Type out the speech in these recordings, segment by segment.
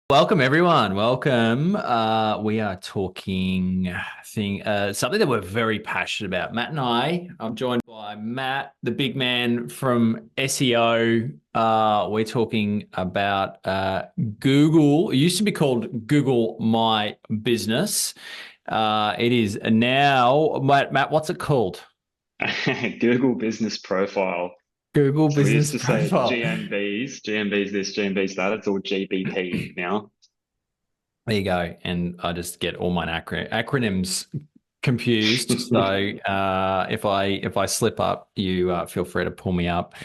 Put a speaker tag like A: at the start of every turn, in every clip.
A: Welcome everyone. Welcome. We are talking something that we're very passionate about. Matt and I'm joined by Matt, the big man from SEO. We're talking about Google. It used to be called Google My Business. It is now, Matt, what's it called?
B: Google Business Profile.
A: Google
B: So we used
A: Business
B: to say
A: Profile.
B: GMBs this, GMBs that. It's all GBP now.
A: There you go. And I just get all my acronyms confused. So if I slip up, you feel free to pull me up.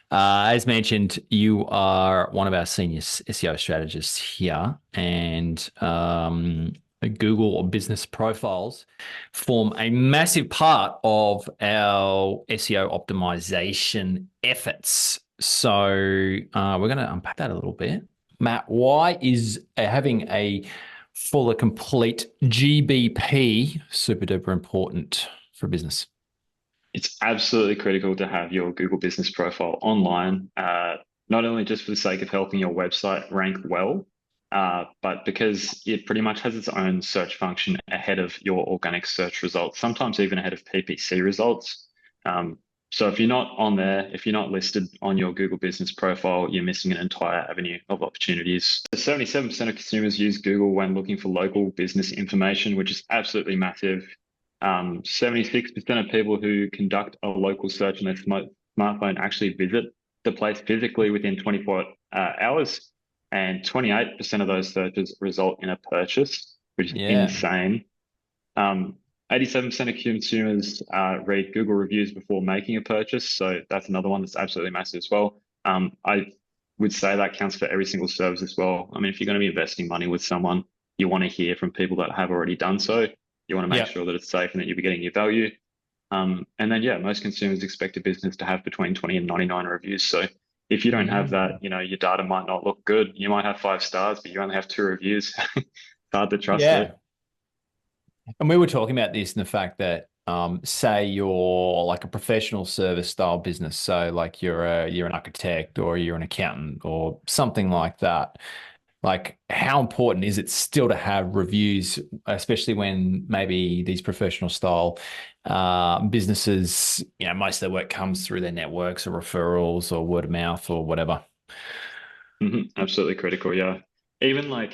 A: As mentioned, you are one of our senior SEO strategists here, and Google business profiles form a massive part of our SEO optimization efforts. So we're going to unpack that a little bit. Matt, why is having a fuller, complete GBP super duper important for business?
B: It's absolutely critical to have your Google Business Profile online, not only just for the sake of helping your website rank well, but because it pretty much has its own search function ahead of your organic search results, sometimes even ahead of PPC results. Um, so if you're not on there, if you're not listed on your Google Business Profile, you're missing an entire avenue of opportunities. 77% of consumers use Google when looking for local business information, which is absolutely massive. 76% of people who conduct a local search on their smartphone actually visit the place physically within 24 hours, and 28% of those searches result in a purchase, which is
A: Yeah.
B: insane. 87% of consumers read Google reviews before making a purchase, so that's another one that's absolutely massive as well. I would say that counts for every single service as well. I mean, if you're going to be investing money with someone, you want to hear from people that have already done so. You want to make
A: Yeah.
B: sure that it's safe and that you'll be getting your value. And then, yeah, most consumers expect a business to have between 20 and 99 reviews. So if you don't have that,
A: Mm.
B: your data might not look good. You might have 5 stars, but you only have 2 reviews. It's hard to trust it.
A: Yeah. And we were talking about this in the fact that, say you're like a professional service style business, so like you're an architect or you're an accountant or something like that. Like, how important is it still to have reviews, especially when maybe these professional style businesses, most of their work comes through their networks or referrals or word of mouth or whatever.
B: Absolutely critical. Yeah. Even like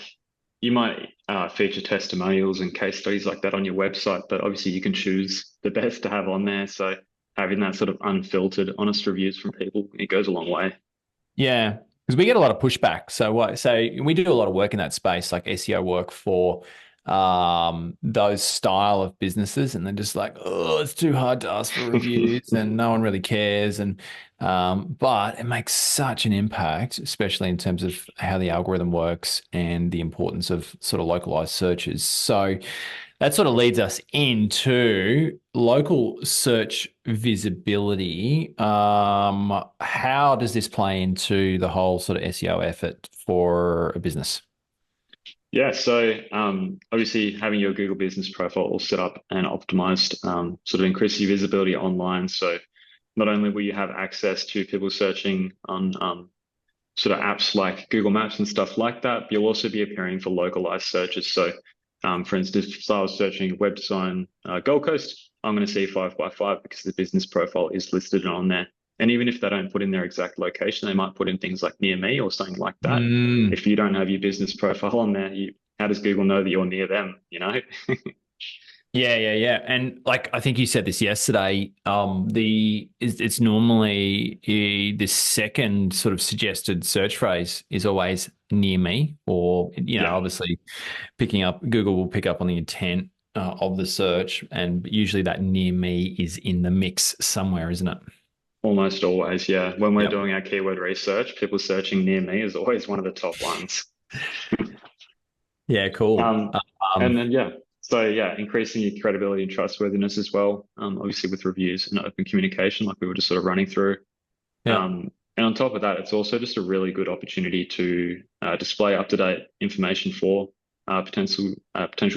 B: you might feature testimonials and case studies like that on your website, but obviously you can choose the best to have on there. So having that sort of unfiltered, honest reviews from people, it goes a long way.
A: Yeah, because we get a lot of pushback. So what? So we do a lot of work in that space, like SEO work for those style of businesses, and they're just like, oh, it's too hard to ask for reviews, and no one really cares. And but it makes such an impact, especially in terms of how the algorithm works and the importance of sort of localized searches. So that sort of leads us into local search visibility. How does this play into the whole sort of SEO effort for a business?
B: Yeah, so obviously having your Google Business Profile all set up and optimized sort of increases your visibility online. So not only will you have access to people searching on sort of apps like Google Maps and stuff like that, but you'll also be appearing for localized searches. So for instance, if I was searching web design Gold Coast, I'm going to see 5 by 5 because the business profile is listed on there. And even if they don't put in their exact location, they might put in things like near me or something like that.
A: Mm.
B: If you don't have your business profile on there, how does Google know that you're near them?
A: Yeah, yeah, yeah. And like I think you said this yesterday, it's normally the second sort of suggested search phrase is always near me, or
B: Yeah,
A: obviously picking up Google will pick up on the intent of the search, and usually that near me is in the mix somewhere, isn't it?
B: almost always. Yeah. When we're
A: Yep.
B: doing our keyword research, people searching near me is always one of the top ones.
A: Yeah, cool.
B: Um, and then, yeah, so yeah, increasing your credibility and trustworthiness as well, obviously with reviews and open communication, like we were just sort of running through.
A: Yeah.
B: And on top of that, it's also just a really good opportunity to display up-to-date information for potential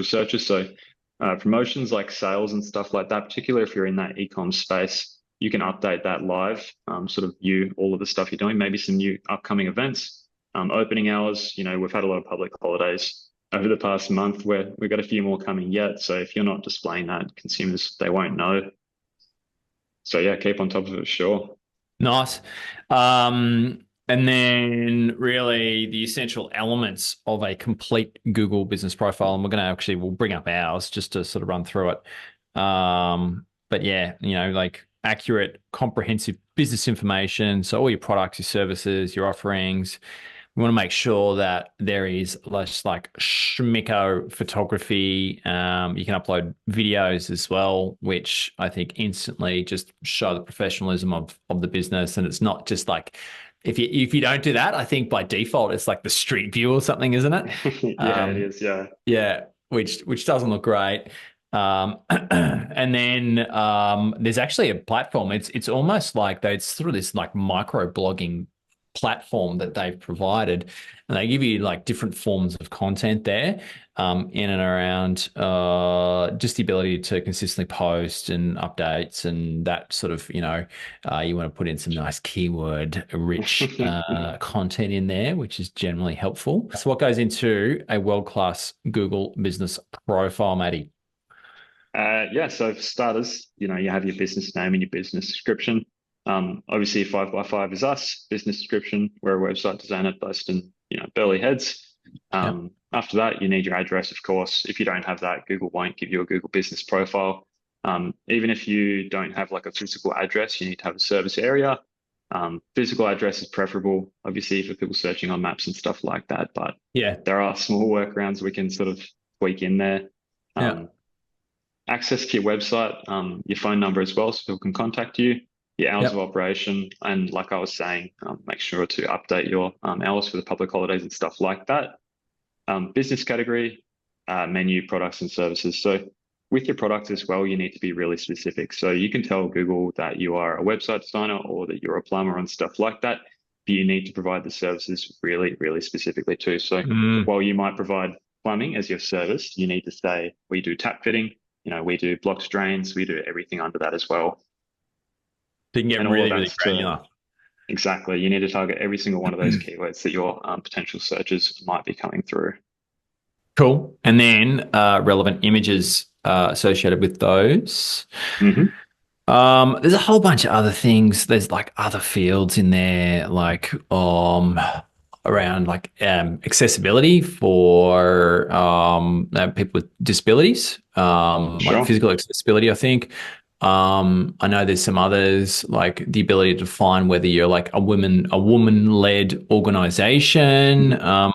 B: searches. So promotions like sales and stuff like that, particularly if you're in that e-com space, you can update that live, sort of view all of the stuff you're doing, maybe some new upcoming events. Opening hours, we've had a lot of public holidays over the past month where we've got a few more coming yet. So if you're not displaying that, consumers, they won't know. So yeah, keep on top of it, sure.
A: Nice. And then really the essential elements of a complete Google business profile. And we're going to actually, we'll bring up ours just to sort of run through it. But yeah, like accurate, comprehensive business information. So all your products, your services, your offerings. We want to make sure that there is less like schmicko photography. You can upload videos as well, which I think instantly just show the professionalism of the business. And it's not just like if you don't do that, I think by default it's like the street view or something, isn't it?
B: Yeah, it is. Yeah.
A: Yeah, which doesn't look great. And then there's actually a platform. It's almost like it's through this like micro blogging platform that they've provided, and they give you like different forms of content there, in and around just the ability to consistently post and updates and that sort of, you want to put in some nice keyword rich content in there, which is generally helpful. So what goes into a world-class Google business profile, Matty?
B: Yeah, so for starters, you have your business name and your business description. Obviously, 5x5 is us. Business description, we're a website designer based in, Burleigh Heads.
A: Yep.
B: After that, you need your address, of course. If you don't have that, Google won't give you a Google business profile. Even if you don't have like a physical address, you need to have a service area. Physical address is preferable, obviously, for people searching on maps and stuff like that. But
A: Yeah.
B: there are small workarounds we can sort of tweak in there.
A: Yeah.
B: Access to your website, your phone number as well, so people can contact you, your hours of
A: Yep.
B: operation, and like I was saying, make sure to update your hours for the public holidays and stuff like that. Business category, menu, products and services. So with your products as well, you need to be really specific. So you can tell Google that you are a website designer or that you're a plumber and stuff like that, but you need to provide the services really, really specifically too. So while you might provide plumbing as your service, you need to say, we do tap fitting, we do blocks, drains, we do everything under that as well.
A: So you can get
B: And all
A: really,
B: of
A: really
B: that's
A: granular.
B: exactly. You need to target every single one of those keywords that your potential searches might be coming through.
A: Cool. And then relevant images associated with those.
B: Mm-hmm.
A: There's a whole bunch of other things. There's like other fields in there, like around like accessibility for people with disabilities, like
B: Sure.
A: physical accessibility, I think. I know there's some others, like the ability to define whether you're like a woman-led organization.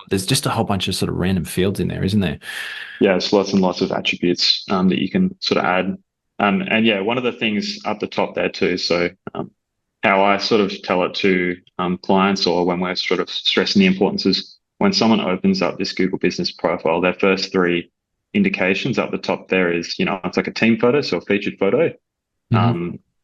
A: There's just a whole bunch of sort of random fields in there, isn't there?
B: Yeah, it's lots and lots of attributes that you can sort of add. And yeah, one of the things up the top there too. So how I sort of tell it to clients, or when we're sort of stressing the importance, is when someone opens up this Google business profile, their first three indications up the top there is, it's like a team photo, so a featured photo.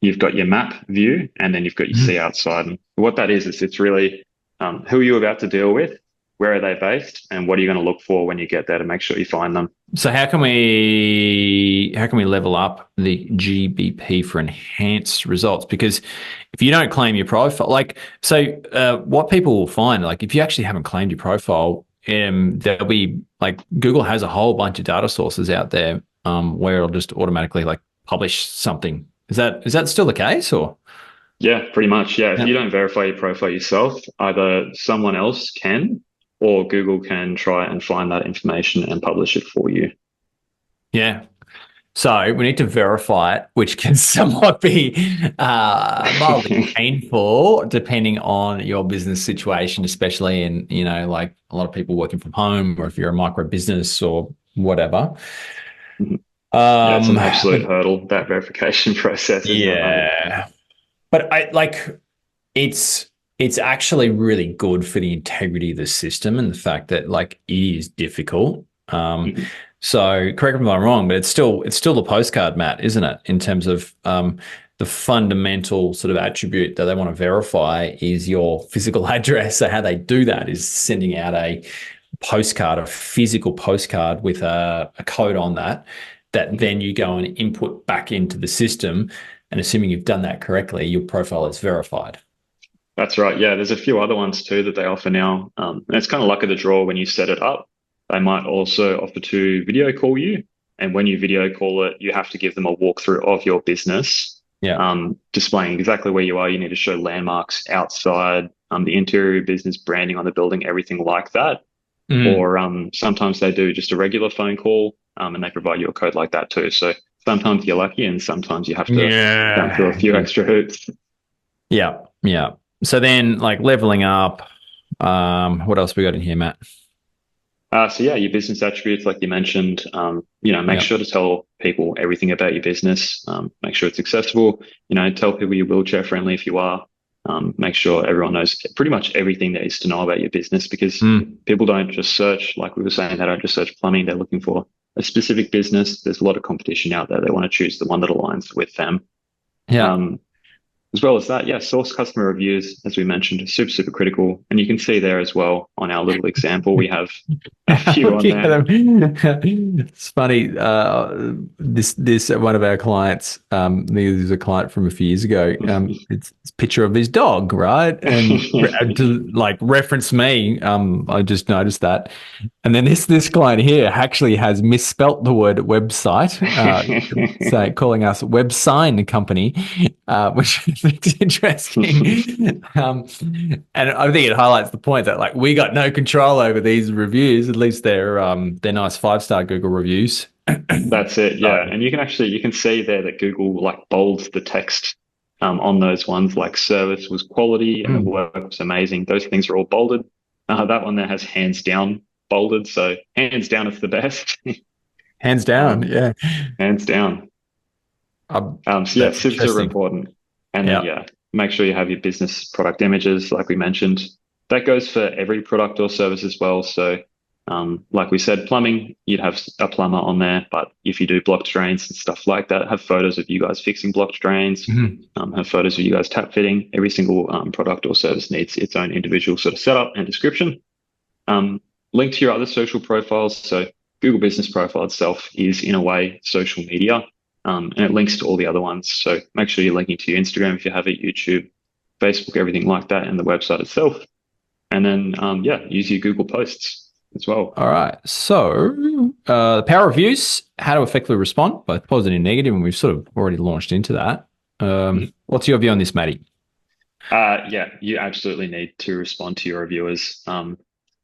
B: You've got your map view, and then you've got your see outside. And what that is it's really who are you about to deal with, where are they based, and what are you going to look for when you get there to make sure you find them.
A: So how can we level up the GBP for enhanced results? Because if you don't claim your profile, what people will find, like if you actually haven't claimed your profile, there'll be like Google has a whole bunch of data sources out there where it'll just automatically like publish something. Is that still the case, or?
B: Yeah, pretty much. Yeah, if you don't verify your profile yourself, either someone else can, or Google can try and find that information and publish it for you.
A: Yeah. So we need to verify it, which can somewhat be mildly painful depending on your business situation, especially in, like a lot of people working from home, or if you're a micro business or whatever.
B: Yeah, it's an absolute hurdle, that verification process.
A: Yeah. But it's actually really good for the integrity of the system and the fact that like it is difficult. So correct me if I'm wrong, but it's still the postcard, Matt, isn't it? In terms of the fundamental sort of attribute that they want to verify is your physical address. So how they do that is sending out a postcard, a physical postcard with a code on that then you go and input back into the system. And assuming you've done that correctly, your profile is verified.
B: That's right. Yeah, there's a few other ones too that they offer now. And it's kind of luck of the draw when you set it up. They might also offer to video call you. And when you video call it, you have to give them a walkthrough of your business,
A: Yeah.
B: displaying exactly where you are. You need to show landmarks outside, the interior business, branding on the building, everything like that.
A: Mm.
B: Or sometimes they do just a regular phone call, and they provide you a code like that too. So sometimes you're lucky and sometimes you have to jump through a
A: Yeah.
B: few extra hoops.
A: Yeah. Yeah. So then like leveling up, what else we got in here, Matt?
B: So yeah, your business attributes, like you mentioned, make
A: Yeah.
B: sure to tell people everything about your business. Make sure it's accessible. Tell people you're wheelchair friendly if you are. Make sure everyone knows pretty much everything there is to know about your business because
A: Mm.
B: people don't just search, like we were saying, they don't just search plumbing. They're looking for a specific business. There's a lot of competition out there. They want to choose the one that aligns with them.
A: Yeah.
B: Um, as well as that, yeah, source customer reviews, as we mentioned, super, super critical. And you can see there as well on our little example, we have a few on
A: Looking at
B: there.
A: them. It's funny. This one of our clients, this is a client from a few years ago. It's a picture of his dog, right? And to like reference me, I just noticed that. And then this client here actually has misspelt the word website, say calling us web sign company, which I think is interesting. And I think it highlights the point that like we got no control over these reviews. At least they're nice 5-star Google reviews.
B: That's it,
A: So,
B: yeah. And you can see there that Google like bolds the text on those ones, like service was quality and the
A: mm,
B: work was amazing. Those things are all bolded. That one there has hands down bolded, so hands down it's the best.
A: hands down,
B: um,
A: yeah.
B: Hands down. So yeah,
A: That's
B: super, super
A: interesting.
B: important. And then
A: Yeah.
B: yeah, make sure you have your business product images, like we mentioned. That goes for every product or service as well. So like we said, plumbing, you'd have a plumber on there. But if you do blocked drains and stuff like that, have photos of you guys fixing blocked drains,
A: Mhm.
B: have photos of you guys tap fitting. Every single product or service needs its own individual sort of setup and description. Um, Link to your other social profiles. So Google Business Profile itself is in a way social media, and it links to all the other ones. So make sure you're linking to your Instagram if you have it, YouTube, Facebook, everything like that, and the website itself. And then yeah, use your Google Posts as well.
A: All right. So, the power reviews, how to effectively respond, both positive and negative, and we've sort of already launched into that. What's your view on this, Matty?
B: Yeah, you absolutely need to respond to your reviewers.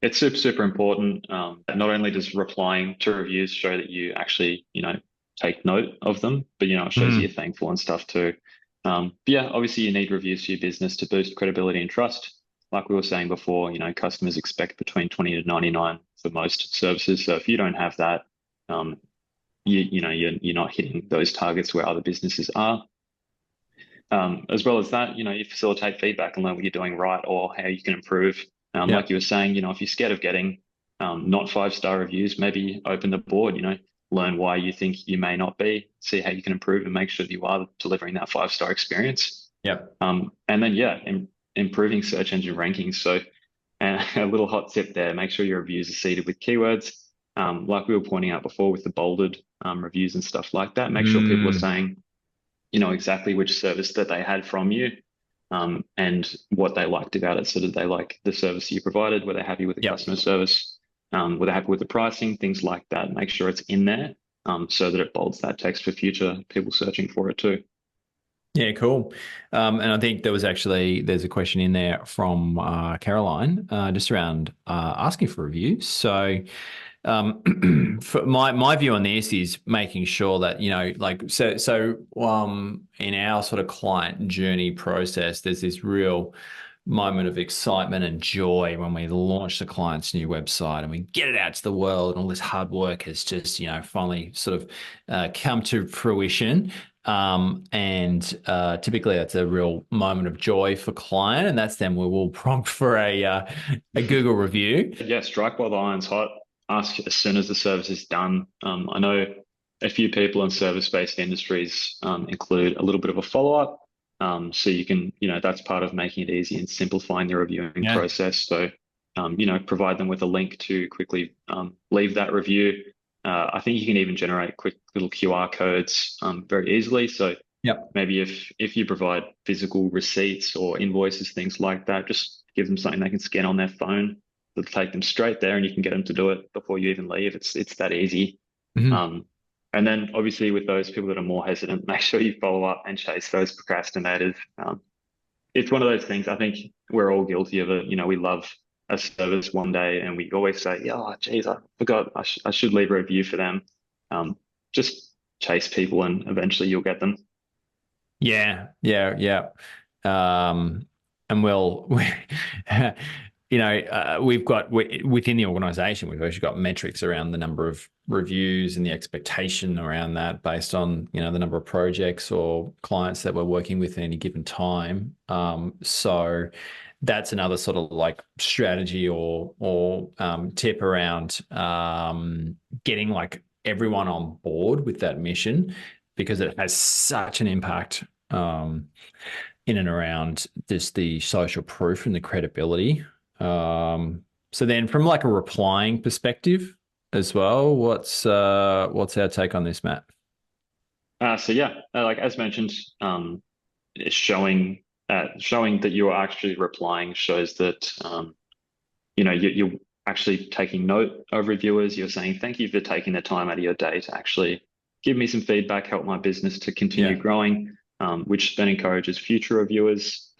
B: It's super, super important. Not only does replying to reviews show that you actually, take note of them, but, it shows that you're
A: Mm.
B: thankful and stuff too. But yeah, obviously you need reviews for your business to boost credibility and trust. Like we were saying before, customers expect between 20 to 99 for most services. So if you don't have that, um, you're not hitting those targets where other businesses are. As well as that, you facilitate feedback and learn what you're doing right or how you can improve.
A: Yeah.
B: Like you were saying, if you're scared of getting not 5-star reviews, maybe open the board, learn why you think you may not be, see how you can improve and make sure that you are delivering that 5-star experience.
A: Yeah.
B: And then, yeah, improving search engine rankings. So a little hot tip there, make sure your reviews are seeded with keywords. Like we were pointing out before with the bolded reviews and stuff like that, make sure people are
A: Mm.
B: saying, exactly which service that they had from you, and what they liked about it. So did they like the service you provided? Were they happy with the
A: Yeah.
B: customer service? Were they happy with the pricing? Things like that. Make sure it's in there, so that it bolds that text for future people searching for it too.
A: Yeah, cool. And I think there's a question in there from Caroline, just around asking for reviews. So, for my view on this is making sure that in our sort of client journey process, there's this real moment of excitement and joy when we launch the client's new website and we get it out to the world, and all this hard work has just finally sort of come to fruition. And typically that's a real moment of joy for client, and that's then we will prompt for a Google review.
B: Yeah, strike while the iron's hot. Ask as soon as the service is done. I know a few people in service-based industries include a little bit of a follow-up. So you can, that's part of making it easy and simplifying the reviewing
A: Yeah.
B: process. So, provide them with a link to quickly leave that review. I think you can even generate quick little QR codes very easily. So
A: Yep.
B: Maybe if you provide physical receipts or invoices, things like that, just give them something they can scan on their phone. It'll take them straight there, and you can get them to do it before you even leave. It's that easy.
A: Mhm.
B: Um, and then obviously with those people that are more hesitant, make sure you follow up and chase those procrastinators. It's one of those things. I think we're all guilty of it. We love a service one day, and we always say, "Yeah, oh, geez, I forgot. I should leave a review for them." Just chase people, and eventually you'll get them.
A: Yeah, yeah, yeah. And we'll, we've got within the organization, we've actually got metrics around the number of reviews and the expectation around that based on, the number of projects or clients that we're working with at any given time. So that's another sort of like strategy or tip around getting like everyone on board with that mission because it has such an impact um, in and around just the social proof and the credibility. So then, from like a replying perspective as well, what's our take on this, Matt?
B: So yeah, like as mentioned, showing showing that you are actually replying shows that you're actually taking note of reviewers. You're saying thank you for taking the time out of your day to actually give me some feedback, help my business to continue
A: Yeah.
B: growing, which then encourages future reviewers.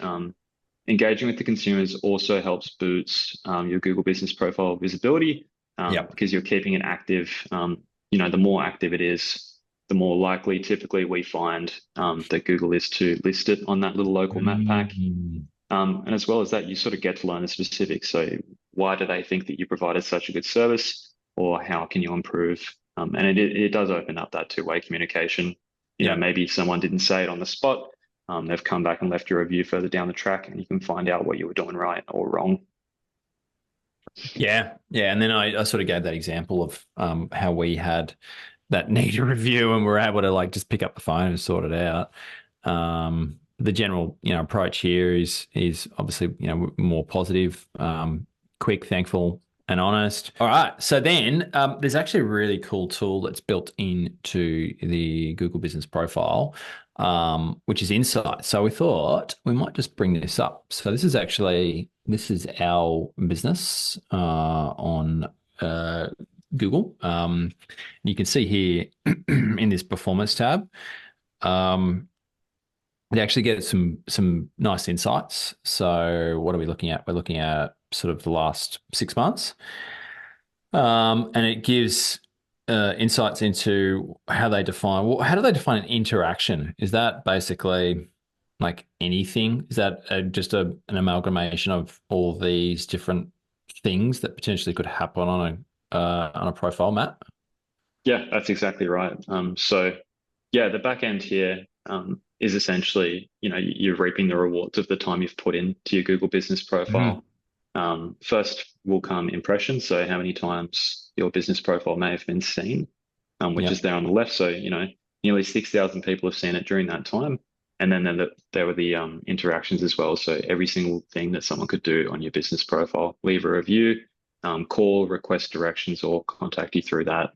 B: Engaging with the consumers also helps boost your Google Business Profile visibility
A: Yep.
B: because you're keeping it active. The more active it is, the more likely typically we find that Google is to list it on that little local map pack.
A: Mm.
B: And as well as that, you sort of get to learn the specifics. So why do they think that you provided such a good service, or how can you improve? And it does open up that two-way communication.
A: Yep.
B: Maybe someone didn't say it on the spot. They've come back and left your review further down the track, and you can find out what you were doing right or wrong.
A: Yeah. Yeah. And then I sort of gave that example of how we had that need review and we're able to like just pick up the phone and sort it out. The general, approach here is obviously, more positive, quick, thankful, and honest. All right. So then there's actually a really cool tool that's built into the Google Business Profile, which is Insight. So we thought we might just bring this up. So this is our business on Google. You can see here in this performance tab, um, they actually get some nice insights. So what are we looking at? We're looking at sort of the last 6 months, and it gives insights into how they define. Well, how do they define an interaction? Is that basically like anything? Is that just an amalgamation of all these different things that potentially could happen on a profile, Matt?
B: Yeah, that's exactly right. So yeah, the back end here is essentially, you're reaping the rewards of the time you've put into your Google Business
A: Mhm.
B: Profile. First will come impressions, so how many times your business profile may have been seen, which
A: Yeah.
B: is there on the left. So, nearly 6,000 people have seen it during that time. And then there were the interactions as well. So every single thing that someone could do on your business profile, leave a review, call, request directions, or contact you through that.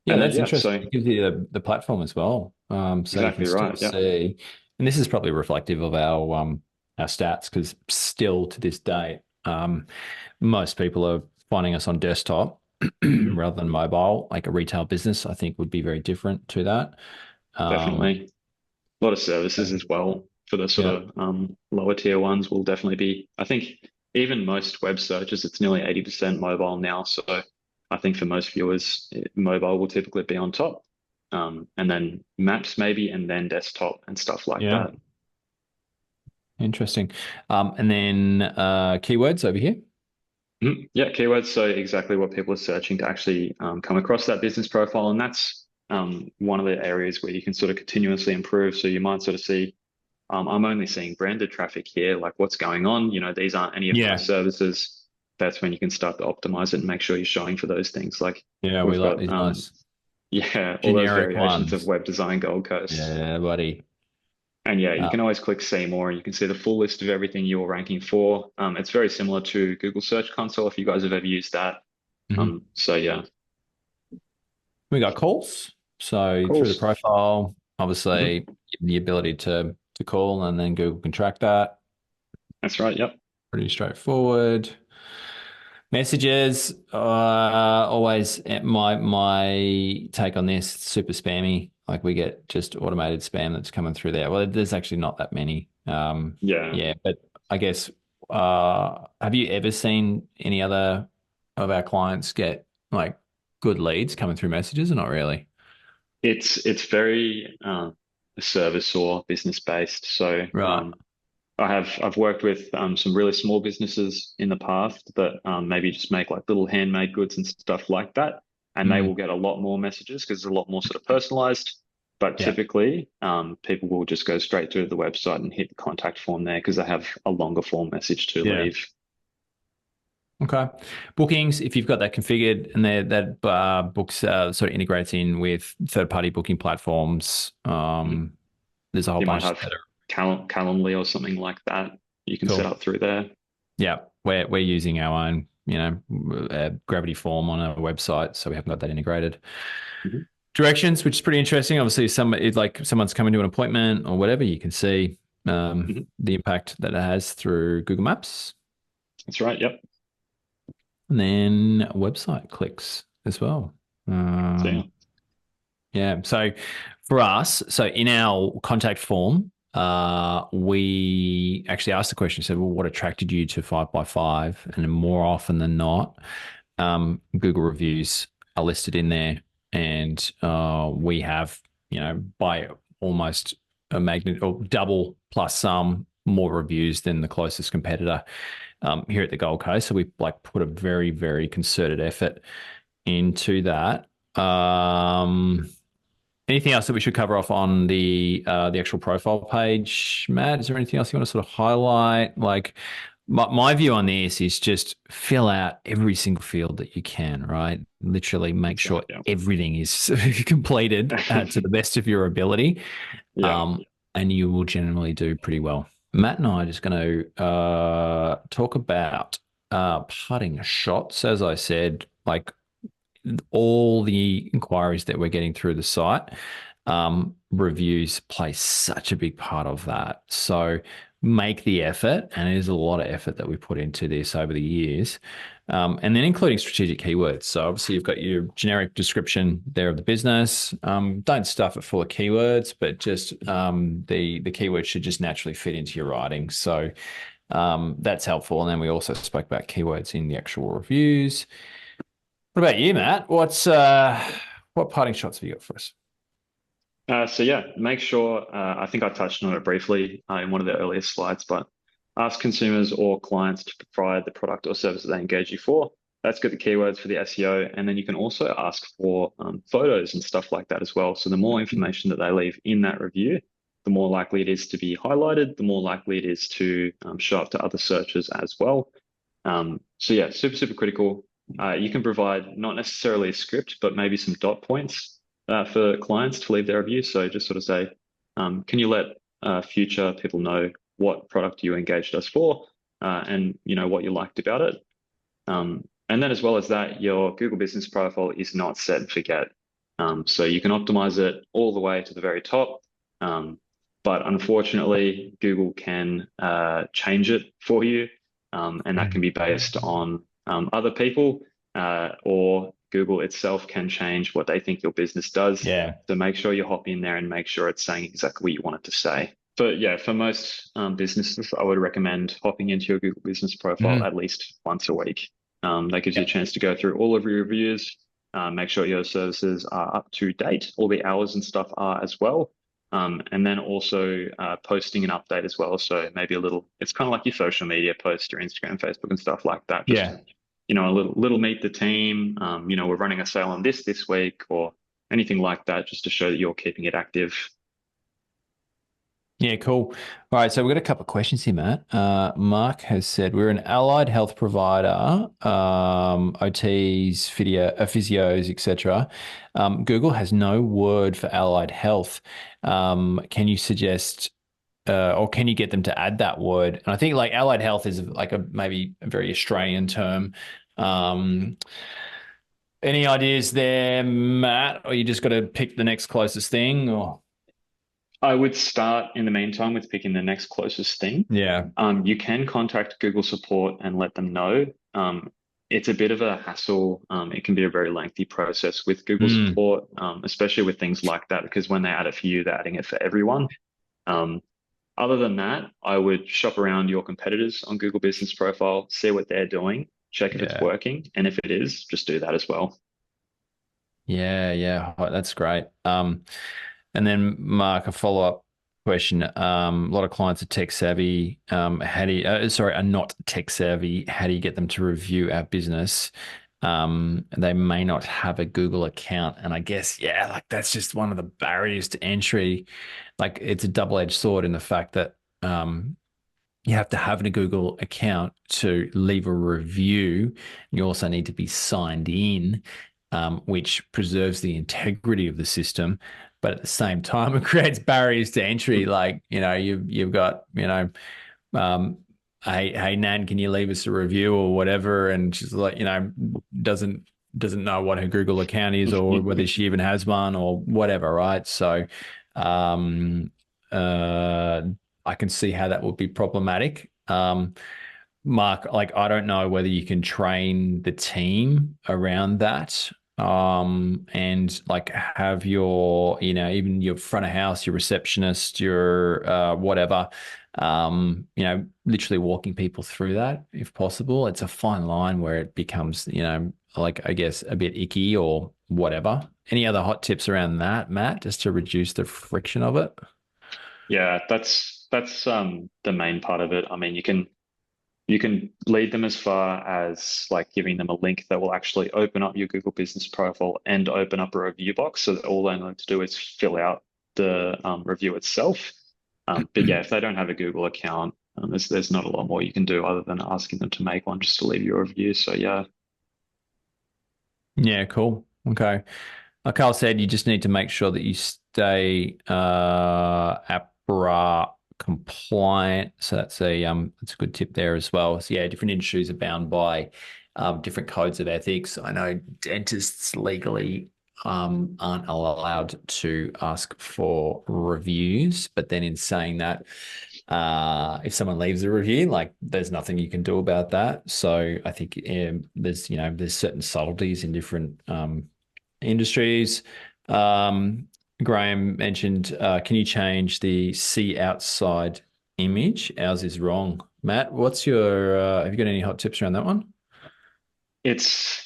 A: Yeah,
B: And then,
A: that's
B: yeah,
A: interesting.
B: so
A: It gives you the platform as well. So you can
B: exactly
A: still
B: right. Yeah,
A: see, and this is probably reflective of our stats because still to this date, most people are finding us on desktop
B: hmm
A: rather than mobile. Like a retail business, I think would be very different to that. Um,
B: definitely. A lot of services as well for the sort
A: yeah.
B: of lower tier ones will definitely be, I think even most web searches, it's nearly 80% mobile now. So I think for most viewers, mobile will typically be on top. And then maps maybe, and then desktop and stuff like
A: Yeah.
B: that.
A: Interesting. And then keywords over here.
B: Yeah, keywords. So exactly what people are searching to actually come across that business profile. And that's one of the areas where you can sort of continuously improve. So you might sort of see, I'm only seeing branded traffic here, like what's going on? These aren't any of my
A: Yeah.
B: services. That's when you can start to optimize it and make sure you're showing for those things. Like
A: Yeah, we
B: we've
A: like
B: got,
A: these nice
B: yeah, all those
A: generic
B: variations of
A: ones.
B: web design Gold Coast.
A: Yeah, buddy.
B: And yeah, you
A: Uh,
B: can always click see more and you can see the full list of everything you're ranking for. It's very similar to Google Search Console if you guys have ever used that.
A: mhm.
B: So yeah,
A: We got calls. So through the
B: calls.
A: profile.
B: Mhm.
A: Obviously, the ability to call, and then Google can track that.
B: That's right. Yep.
A: Pretty straightforward. Messages, always my take on this, super spammy. Like we get just automated spam that's coming through there. Well, there's actually not that many.
B: Yeah.
A: Yeah, but I guess have you ever seen any other of our clients get like good leads coming through messages, or not really?
B: It's very service or business based. So
A: Right.
B: I've worked with some really small businesses in the past that maybe just make like little handmade goods and stuff like that, and they will
A: Mm,
B: get a lot more messages because it's a lot more sort of personalized. But
A: yeah.
B: typically, people will just go straight through the website and hit the contact form there because they have a longer form message to
A: Yeah.
B: leave.
A: Okay. Bookings, if you've got that configured and that books sort of integrates in with third-party booking platforms,
B: Mhm.
A: there's a whole
B: You might
A: bunch
B: have
A: that are
B: Calendly or something like that you can set
A: cool.
B: up through there.
A: Yeah, we're using our own, Gravity form on our website, so we haven't got that integrated.
B: Mhm.
A: Directions, which is pretty interesting. Obviously, like someone's coming to an appointment or whatever, you can see
B: Mhm.
A: the impact that it has through Google Maps,
B: That's right. Yep.
A: and then website clicks as well.
B: So yeah.
A: Yeah. So for us, so in our contact form, we actually asked the question, said, well, what attracted you to 5 by 5? And then more often than not, Google reviews are listed in there. And we have, by almost a magnet or double plus some more reviews than the closest competitor here at the Gold Coast. So we like put a very, very concerted effort into that. Anything else that we should cover off on the actual profile page, Matt? Is there anything else you want to sort of highlight? Like my view on this is just fill out every single field that you can, right? Literally make
B: That's
A: sure
B: right.
A: everything is completed
B: Yeah.
A: to the best of your ability,
B: Yeah.
A: um, and you will generally do pretty well. Matt and I are just going to talk about putting shots, as I said, like all the inquiries that we're getting through the site, reviews play such a big part of that. So make the effort, and it is a lot of effort that we put into this over the years. And then including strategic keywords. So obviously you've got your generic description there of the business. Don't stuff it full of keywords, but just the keywords should just naturally fit into your writing. So that's helpful. And then we also spoke about keywords in the actual reviews. What about you, Matt? What parting shots have you got for us?
B: So yeah, make sure, I think I touched on it briefly in one of the earlier slides, but ask consumers or clients to provide the product or service that they engage you for. That's good, the keywords for the SEO. And then you can also ask for photos and stuff like that as well. So the more information that they leave in that review, the more likely it is to be highlighted, the more likely it is to show up to other searches as well. So yeah, super, super critical. You can provide not necessarily a script, but maybe some dot points for clients to leave their review. So just sort of say, can you let future people know what product you engaged us for, and what you liked about it. And then as well as that, your Google Business Profile is not set and forget. So you can optimize it all the way to the very top. Um, but unfortunately, Google can change it for you. And that can be based on other people, or Google itself can change what they think your business does.
A: Yeah.
B: So make sure you hop in there and make sure it's saying exactly what you want it to say. But yeah, for most businesses, I would recommend hopping into your Google Business Profile
A: Mhm.
B: at least once a week. That gives you a
A: Yeah.
B: chance to go through all of your reviews, make sure your services are up to date, all the hours and stuff are as well. And then also posting an update as well. So maybe it's kind of like your social media post, your Instagram, Facebook, and stuff like that. Just,
A: Yeah.
B: a little meet the team. We're running a sale on this week, or anything like that, just to show that you're keeping it active.
A: Yeah, cool. All right, so we've got a couple of questions here, Matt. Mark has said we're an allied health provider, OTs, physios, etc. Google has no word for allied health. Can you suggest, or can you get them to add that word? And I think like allied health is like a maybe a very Australian term. Um, any ideas there, Matt? Or you just got to pick the next closest thing, or?
B: I would start in the meantime with picking the next closest thing.
A: Yeah.
B: You can contact Google support and let them know. It's a bit of a hassle. It can be a very lengthy process with Google
A: Mm,
B: support, especially with things like that, because when they add it for you, they're adding it for everyone. Um, Other than that, I would shop around your competitors on Google Business Profile, see what they're doing, check if it's
A: yeah.
B: working, and if it is, just do that as well.
A: Yeah, yeah. Oh, that's great. And then Mark, a follow-up question. A lot of clients are tech savvy. How do you, sorry, are not tech savvy. How do you get them to review our business? They may not have a Google account. And I guess, yeah, like that's just one of the barriers to entry. Like it's a double-edged sword in the fact that you have to have a Google account to leave a review. You also need to be signed in, which preserves the integrity of the system. But at the same time, it creates barriers to entry. Like, you've got, um, hey Nan, can you leave us a review or whatever? And she's like, doesn't doesn't know what her Google account is or whether she even has one or whatever, right? So, um, uh, I can see how that would be problematic. Mark, like I don't know whether you can train the team around that. And like have your, even your front of house, your receptionist, your whatever, literally walking people through that if possible. It's a fine line where it becomes, like I guess a bit icky or whatever. Any other hot tips around that, Matt, just to reduce the friction of it?
B: Yeah, that's the main part of it. I mean, you can lead them as far as like giving them a link that will actually open up your Google Business Profile and open up a review box, so that all they need to do is fill out the review itself. But yeah, if they don't have a Google account, there's not a lot more you can do other than asking them to make one just to leave your review. So yeah,
A: Yeah, cool. Okay. Like Carl said, you just need to make sure that you stay APRA compliant. So that's a good tip there as well. So yeah, different industries are bound by different codes of ethics. I know dentists legally aren't allowed to ask for reviews, but then in saying that, if someone leaves a review, like there's nothing you can do about that. So I think there's certain subtleties in different industries. Um, Graham mentioned, can you change the see outside image? Ours is wrong. Matt, have you got any hot tips around that one?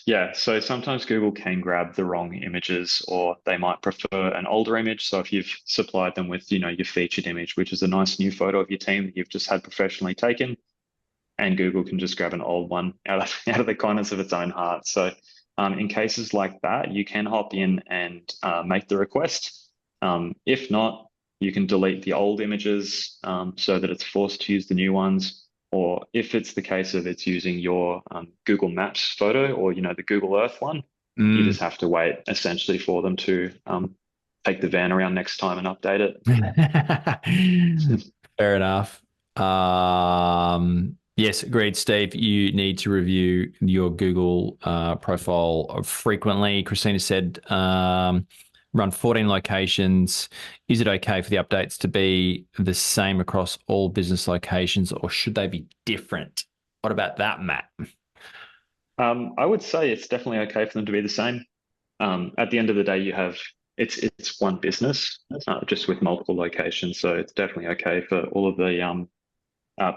B: yeah. So sometimes Google can grab the wrong images, or they might prefer an older image. So if you've supplied them with, your featured image, which is a nice new photo of your team that you've just had professionally taken, and Google can just grab an old one out of out of the kindness of its own heart. So, in cases like that, you can hop in and make the request. If not, you can delete the old images so that it's forced to use the new ones. Or if it's the case of it's using your Google Maps photo or the Google Earth one, you just
A: Mm.
B: have to wait essentially for them to take the van around next time and update it.
A: Fair enough. Yes, agreed, Steve. You need to review your Google profile frequently. Christina said, run 14 locations. Is it okay for the updates to be the same across all business locations, or should they be different? What about that, Matt?
B: I would say it's definitely okay for them to be the same. At the end of the day, it's one business, just with multiple locations. So it's definitely okay for all of the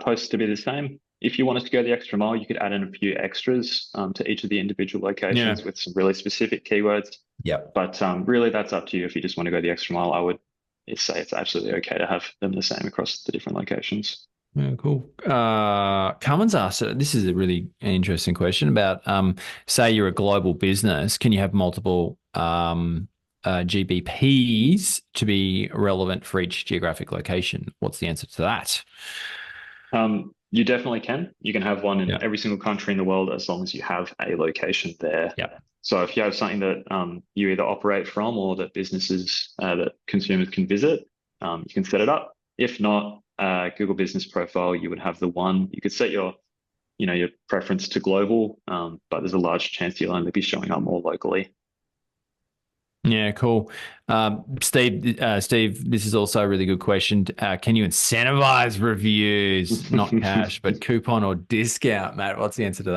B: posts to be the same. If you wanted to go the extra mile, you could add in a few extras to each of the individual
A: Yeah.
B: locations with some really specific keywords.
A: Yep.
B: But really, that's up to you. If you just want to go the extra mile, I would say it's absolutely okay to have them the same across the different locations.
A: Yeah, cool. Carmen's asked, this is a really interesting question about, say you're a global business, can you have multiple GBPs to be relevant for each geographic location? What's the answer to that?
B: You definitely can. You can have one in
A: Yeah.
B: every single country in the world as long as you have a location there.
A: Yeah.
B: So if you have something that you either operate from or that that consumers can visit, you can set it up. If not, Google Business Profile, you would have the one. You could set your preference to global, but there's a large chance you'll only be showing up more locally.
A: Yeah, cool. Steve, this is also a really good question. Can you incentivize reviews, not cash, but coupon or discount, Matt? What's the answer to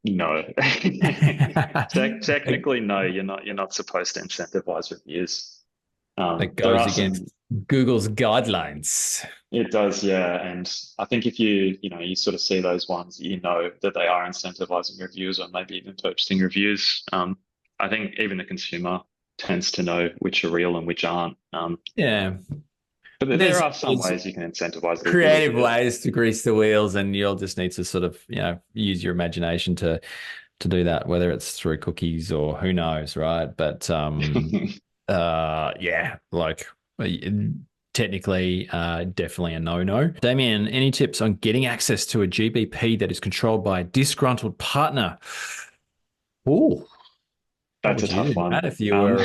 B: No.
A: that?
B: Technically, no. You're not supposed to incentivize reviews.
A: That
B: There
A: goes
B: are
A: against
B: some.
A: Google's guidelines.
B: It does, yeah. And I think if you sort of see those ones, you know that they are incentivizing reviews or maybe even purchasing reviews. I think even the consumer tends to know which are real and which aren't.
A: Yeah.
B: But there
A: There's
B: are some
A: there's
B: ways you can incentivize it a little
A: creative
B: bit.
A: ways to grease the wheels, and you'll just need to sort of, use your imagination to do that, whether it's through cookies or who knows, right? But yeah, like uh, technically, definitely a no-no. Damien, any tips on getting access to a GBP that is controlled by a disgruntled partner? Oh, what
B: That's a
A: would you
B: tough
A: do, Matt,
B: one.
A: if you were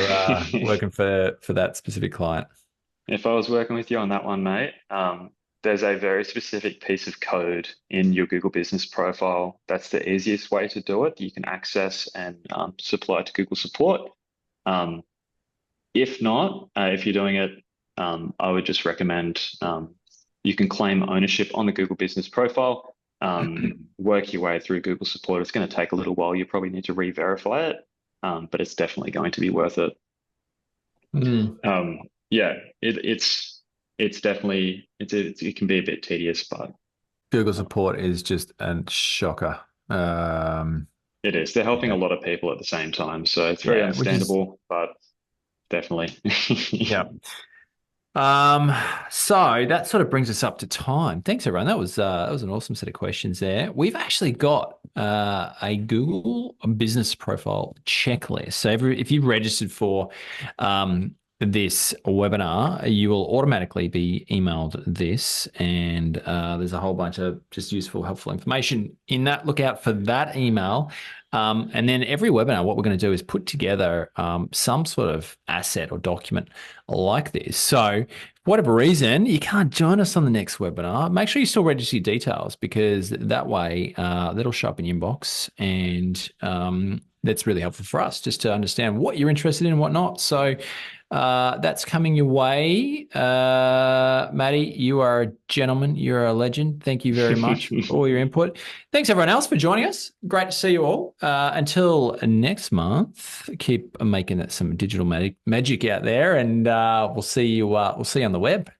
A: working for that specific client?
B: If I was working with you on that one, mate, there's a very specific piece of code in your Google Business profile. That's the easiest way to do it. You can access and supply to Google support. Um, if not, if you're doing it, I would just recommend you can claim ownership on the Google Business profile, work your way through Google support. It's going to take a little while. You probably need to re-verify it, but it's definitely going to be worth it.
A: Hmm.
B: Um, yeah, it's definitely it can be a bit tedious, but
A: Google support is just a shocker.
B: it is. They're helping
A: Yeah,
B: a lot of people at the same time, so it's very
A: yeah, which is
B: understandable, but definitely.
A: yeah. Um, so that sort of brings us up to time. Thanks, everyone. That was an awesome set of questions there. We've actually got a Google business profile checklist. So if you've registered for this webinar, you will automatically be emailed this, and there's a whole bunch of just useful, helpful information in that. Look out for that email. And then every webinar, what we're going to do is put together some sort of asset or document like this. So, for whatever reason, you can't join us on the next webinar, make sure you still register your details, because that way that'll show up in your inbox, and that's really helpful for us just to understand what you're interested in and what not. So, that's coming your way. Maddie, you are a gentleman. You're a legend. Thank you very much for all your input. Thanks, everyone else, for joining us. Great to see you all. Until next month, keep making it some digital magic out there, and we'll see you. We'll see you on the web.